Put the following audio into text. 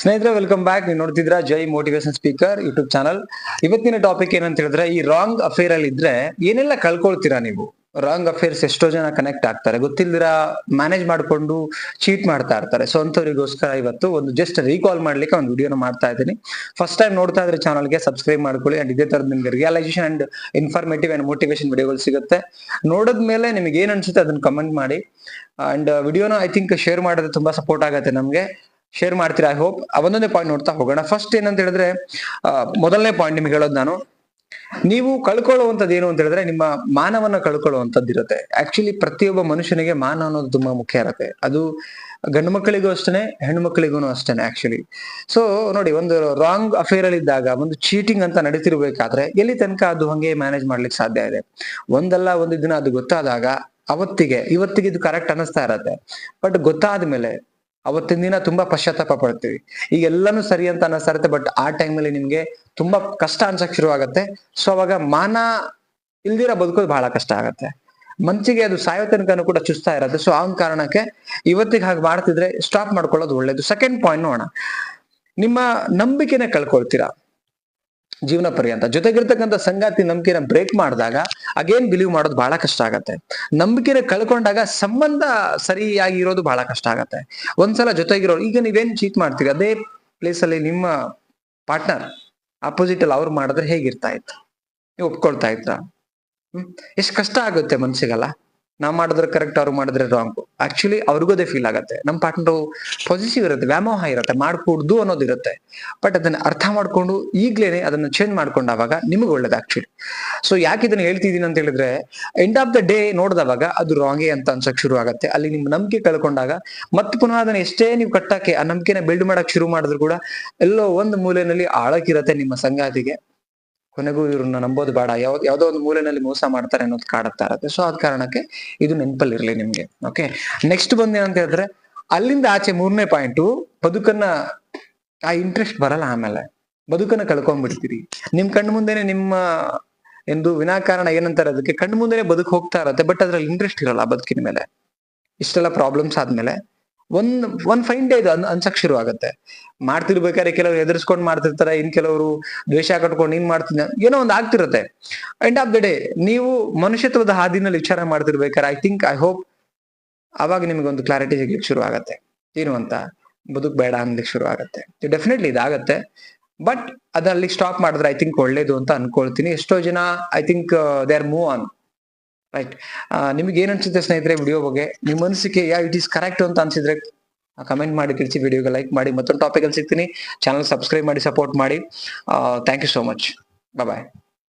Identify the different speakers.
Speaker 1: ಸ್ನೇಹಿತರೆ, welcome back. ನೀವು ನೋಡ್ತಿದ್ರ ಜೈ motivation speaker YouTube channel. ಇವತ್ತಿನ ಟಾಪಿಕ್ ಏನಂತ ಹೇಳಿದ್ರೆ, ಈ ರಾಂಗ್ ಅಫೇರ್ ಅಲ್ಲಿ ಇದ್ರೆ ಏನೆಲ್ಲ ಕಳ್ಕೊಳ್ತೀರಾ ನೀವು. ರಾಂಗ್ ಅಫೇರ್ಸ್ ಎಷ್ಟೋ ಜನ ಕನೆಕ್ಟ್ ಆಗ್ತಾರೆ, ಗೊತ್ತಿಲ್ದಿರ ಮ್ಯಾನೇಜ್ ಮಾಡ್ಕೊಂಡು ಚೀಟ್ ಮಾಡ್ತಾ ಇರ್ತಾರೆ. ಸೊ ಅಂತವರಿಗೋಸ್ಕರ ಇವತ್ತು ಒಂದು ಜಸ್ಟ್ ರೀಕಾಲ್ ಮಾಡ್ಲಿಕ್ಕೆ ಒಂದು ವಿಡಿಯೋನ ಮಾಡ್ತಾ ಇದ್ದೀನಿ. ಫಸ್ಟ್ ಟೈಮ್ ನೋಡ್ತಾ ಇದ್ರೆ ಚಾನಲ್ಗೆ ಸಬ್ಸ್ಕ್ರೈಬ್ ಮಾಡ್ಕೊಳ್ಳಿ. ಅಂಡ್ ಇದೇ ತರದ ನಿಮ್ಗೆ realisation and informative and motivation ವಿಡಿಯೋಗಳು ಸಿಗುತ್ತೆ. ನೋಡಿದ್ಮೇಲೆ ನಿಮ್ಗೆ ಏನ್ ಅನ್ಸುತ್ತೆ ಅದನ್ನ ಕಮೆಂಟ್ ಮಾಡಿ. ಅಂಡ್ ವಿಡಿಯೋನ ಐ ಥಿಂಕ್ ಶೇರ್ ಮಾಡಿದ್ರೆ ತುಂಬಾ ಸಪೋರ್ಟ್ ಆಗುತ್ತೆ ನಮ್ಗೆ. ಶೇರ್ ಮಾಡ್ತೀರಾ, ಐ ಹೋಪ್. ಒಂದೊಂದೇ ಪಾಯಿಂಟ್ ನೋಡ್ತಾ ಹೋಗೋಣ. ಫಸ್ಟ್ ಏನಂತ ಹೇಳಿದ್ರೆ, ಮೊದಲನೇ ಪಾಯಿಂಟ್ ನಿಮ್ಗೆ ಹೇಳೋದು ನಾನು, ನೀವು ಕಳ್ಕೊಳ್ಳುವಂಥದ್ದು ಏನು ಅಂತ ಹೇಳಿದ್ರೆ ನಿಮ್ಮ ಮಾನವನ್ನ ಕಳ್ಕೊಳ್ಳುವಂಥದ್ದು ಇರುತ್ತೆ. ಆಕ್ಚುಲಿ ಪ್ರತಿಯೊಬ್ಬ ಮನುಷ್ಯನಿಗೆ ಮಾನ ಅನ್ನೋದು ತುಂಬಾ ಮುಖ್ಯ ಇರುತ್ತೆ. ಅದು ಗಂಡು ಮಕ್ಕಳಿಗೂ ಅಷ್ಟೇನೆ, ಹೆಣ್ಣು ಮಕ್ಕಳಿಗೂ ಅಷ್ಟೇನೆ ಆಕ್ಚುಲಿ. ಸೊ ನೋಡಿ, ಒಂದು ರಾಂಗ್ ಅಫೇರ್ ಅಲ್ಲಿ ಇದ್ದಾಗ, ಒಂದು ಚೀಟಿಂಗ್ ಅಂತ ನಡೀತಿರ್ಬೇಕಾದ್ರೆ ಎಲ್ಲಿ ತನಕ ಅದು ಹಂಗೆ ಮ್ಯಾನೇಜ್ ಮಾಡ್ಲಿಕ್ಕೆ ಸಾಧ್ಯ ಇದೆ. ಒಂದಲ್ಲ ಒಂದು ದಿನ ಅದು ಗೊತ್ತಾದಾಗ ಇವತ್ತಿಗೆ ಇದು ಕರೆಕ್ಟ್ ಅನಿಸ್ತಾ ಇರತ್ತೆ. ಬಟ್ ಗೊತ್ತಾದ್ಮೇಲೆ ಅವತ್ತಿನ ದಿನ ತುಂಬಾ ಪಶ್ಚಾತ್ತಾಪ ಪಡ್ತೀವಿ. ಈಗ ಎಲ್ಲಾನು ಸರಿ ಅಂತ ಅನಿಸ್ತಾ ಇರುತ್ತೆ, ಬಟ್ ಆ ಟೈಮಲ್ಲಿ ನಿಮ್ಗೆ ತುಂಬಾ ಕಷ್ಟ ಅನ್ಸಕ್ ಶುರು ಆಗತ್ತೆ. ಸೊ ಅವಾಗ ಮಾನ ಇಲ್ದಿರ ಬದುಕೋದು ಬಹಳ ಕಷ್ಟ ಆಗತ್ತೆ. ಮನ್ಸಿಗೆ ಅದು ಸಾಯೋ ತನಕನೂ ಕೂಡ ಚುಸ್ತಾ ಇರತ್ತೆ. ಸೊ ಆ ಕಾರಣಕ್ಕೆ ಇವತ್ತಿಗೆ ಹಾಗೆ ಮಾಡ್ತಿದ್ರೆ ಸ್ಟಾಪ್ ಮಾಡ್ಕೊಳ್ಳೋದು ಒಳ್ಳೇದು. ಸೆಕೆಂಡ್ ಪಾಯಿಂಟ್ ನೋಡೋಣ. ನಿಮ್ಮ ನಂಬಿಕೆನ ಕಳ್ಕೊಳ್ತೀರಾ ಜೀವನ ಪರ್ಯಂತ. ಜೊತೆಗಿರ್ತಕ್ಕಂಥ ಸಂಗಾತಿ ನಂಬಿಕೆನ ಬ್ರೇಕ್ ಮಾಡಿದಾಗ ಅಗೇನ್ ಬಿಲೀವ್ ಮಾಡೋದು ಬಹಳ ಕಷ್ಟ ಆಗತ್ತೆ. ನಂಬಿಕೆನ ಕಳ್ಕೊಂಡಾಗ ಸಂಬಂಧ ಸರಿಯಾಗಿರೋದು ಬಹಳ ಕಷ್ಟ ಆಗತ್ತೆ. ಒಂದ್ಸಲ ಜೊತೆಗಿರೋ, ಈಗ ನೀವೇನ್ ಚೀಟ್ ಮಾಡ್ತೀರಿ, ಅದೇ ಪ್ಲೇಸ್ ಅಲ್ಲಿ ನಿಮ್ಮ ಪಾರ್ಟ್ನರ್ ಅಪೋಸಿಟ್ ಅಲ್ಲಿ ಅವ್ರು ಮಾಡಿದ್ರೆ ಹೇಗಿರ್ತಾ ಇತ್ತು? ನೀವು ಒಪ್ಕೊಳ್ತಾ ಇದ್ರ? ಎಷ್ಟು ಕಷ್ಟ ಆಗುತ್ತೆ ಮನ್ಸಿಗಲ್ಲ. ನಾವ್ ಮಾಡಿದ್ರೆ ಕರೆಕ್ಟ್, ಅವ್ರು ಮಾಡಿದ್ರೆ ರಾಂಗ್. ಆಕ್ಚುಲಿ ಅವ್ರಿಗೂ ಅದೇ ಫೀಲ್ ಆಗತ್ತೆ. ನಮ್ಮ ಪಾರ್ಟ್ನರ್ ಪಾಸಿಟಿವ್ ಇರುತ್ತೆ, ವ್ಯಾಮೋಹ ಇರುತ್ತೆ, ಮಾಡ್ಕೊಡ್ದು ಅನ್ನೋದಿರುತ್ತೆ. ಬಟ್ ಅದನ್ನ ಅರ್ಥ ಮಾಡ್ಕೊಂಡು ಈಗ್ಲೇನೆ ಅದನ್ನ ಚೇಂಜ್ ಮಾಡ್ಕೊಂಡಾಗ ನಿಮಗೆ ಒಳ್ಳೇದು ಆಕ್ಚುಲಿ. ಸೊ ಯಾಕೆ ಇದನ್ನ ಹೇಳ್ತಿದೀನಿ ಅಂತ ಹೇಳಿದ್ರೆ, ಎಂಡ್ ಆಫ್ ದ ಡೇ ನೋಡಿದವಾಗ ಅದು ರಾಂಗೇ ಅಂತ ಅನ್ಸಕ್ ಶುರು ಆಗತ್ತೆ. ಅಲ್ಲಿ ನಿಮ್ ನಂಬಿಕೆ ಕಳ್ಕೊಂಡಾಗ ಮತ್ತೆ ಪುನಃ ಅದನ್ನ ಎಷ್ಟೇ ನೀವು ಕಟ್ಟಕ್ಕೆ, ಆ ನಂಬಿಕೆನ ಬಿಲ್ಡ್ ಮಾಡಕ್ ಶುರು ಮಾಡಿದ್ರು ಕೂಡ ಎಲ್ಲೋ ಒಂದು ಮೂಲೆಯಲ್ಲಿ ಆಳಕ್ಕಿರತ್ತೆ ನಿಮ್ಮ ಸಂಗಾತಿಗೆ. ಕೊನೆಗೂ ಇವ್ರನ್ನ ನಂಬೋದು ಬೇಡ, ಯಾವ್ದೋ ಒಂದು ಮೂಲೆಯಲ್ಲಿ ಮೋಸ ಮಾಡ್ತಾರೆ ಅನ್ನೋದು ಕಾಡುತ್ತಾ ಇರತ್ತೆ. ಸೊ ಆದ ಕಾರಣಕ್ಕೆ ಇದು ನೆನಪಲ್ಲಿ ಇರ್ಲಿ ನಿಮ್ಗೆ. ಓಕೆ, ನೆಕ್ಸ್ಟ್ ಬಂದ್ ಏನಂತ ಹೇಳಿದ್ರೆ, ಅಲ್ಲಿಂದ ಆಚೆ ಮೂರನೇ ಪಾಯಿಂಟು, ಬದುಕನ್ನ ಆ ಇಂಟ್ರೆಸ್ಟ್ ಬರಲ್ಲ. ಆಮೇಲೆ ಬದುಕನ್ನ ಕಳ್ಕೊಂಡ್ಬಿಡ್ತೀರಿ. ನಿಮ್ ಕಣ್ಣು ಮುಂದೆನೆ ನಿಮ್ಮ ಎಂದು ವಿನಾಕಾರಣ ಏನಂತಾರೆ ಅದಕ್ಕೆ, ಕಣ್ಣು ಮುಂದೆನೆ ಬದುಕು ಹೋಗ್ತಾ ಇರತ್ತೆ. ಬಟ್ ಅದ್ರಲ್ಲಿ ಇಂಟ್ರೆಸ್ಟ್ ಇರಲ್ಲ ಬದುಕಿನ ಮೇಲೆ. ಇಷ್ಟೆಲ್ಲ ಪ್ರಾಬ್ಲಮ್ಸ್ ಆದ್ಮೇಲೆ ಒಂದ್ ಫೈನ್ ಡೇ ಇದು ಅನ್ಸಕ್ ಶುರು ಆಗತ್ತೆ. ಮಾಡ್ತಿರ್ಬೇಕಾದ್ರೆ ಕೆಲವರು ಎದುರಿಸ್ಕೊಂಡ್ ಮಾಡ್ತಿರ್ತಾರೆ, ಇನ್ ಕೆಲವರು ದ್ವೇಷ ಕಟ್ಕೊಂಡು ಇನ್ ಮಾಡ್ತೀನಿ, ಏನೋ ಒಂದ್ ಆಗ್ತಿರತ್ತೆ. ಎಂಡ್ ಆಫ್ ದ ಡೇ ನೀವು ಮನುಷ್ಯತ್ವದ ಹಾದಿನಲ್ಲಿ ವಿಚಾರ ಮಾಡ್ತಿರ್ಬೇಕಾದ್ರೆ ಐ ಹೋಪ್ ಅವಾಗ ನಿಮ್ಗೆ ಒಂದು ಕ್ಲಾರಿಟಿ ಸಿಗ್ಲಿಕ್ಕೆ ಶುರು ಆಗತ್ತೆ. ಏನು ಅಂತ ಬದುಕ್ ಬೇಡ ಅನ್ಲಿಕ್ಕೆ ಶುರು ಆಗತ್ತೆ. ಡೆಫಿನೆಟ್ಲಿ ಇದಾಗತ್ತೆ. ಬಟ್ ಅದಲ್ಲಿ ಸ್ಟಾಪ್ ಮಾಡಿದ್ರೆ ಐ ಥಿಂಕ್ ಒಳ್ಳೇದು ಅಂತ ಅನ್ಕೊಳ್ತೀನಿ. ಎಷ್ಟೋ ಜನ I think they are move on. Right. ನಿಮ್ಗೆ ಏನ್ ಅನ್ಸುತ್ತೆ ಸ್ನೇಹಿತರೆ ವಿಡಿಯೋ ಬಗ್ಗೆ? ನಿಮ್ ಮನಸ್ಸಿಗೆ ಇಟ್ ಈಸ್ ಕರೆಕ್ಟ್ ಅಂತ ಅನ್ಸಿದ್ರೆ ಕಮೆಂಟ್ ಮಾಡಿ ತಿಳಿಸಿ, ವಿಡಿಯೋಗೆ ಲೈಕ್ ಮಾಡಿ. ಮತ್ತೊಂದು ಟಾಪಿಕ್ ಅಲ್ಲಿ ಸಿಗ್ತೀನಿ. ಚಾನಲ್ ಸಬ್ಸ್ಕ್ರೈಬ್ ಮಾಡಿ, ಸಪೋರ್ಟ್ ಮಾಡಿ. Thank you so much. Bye.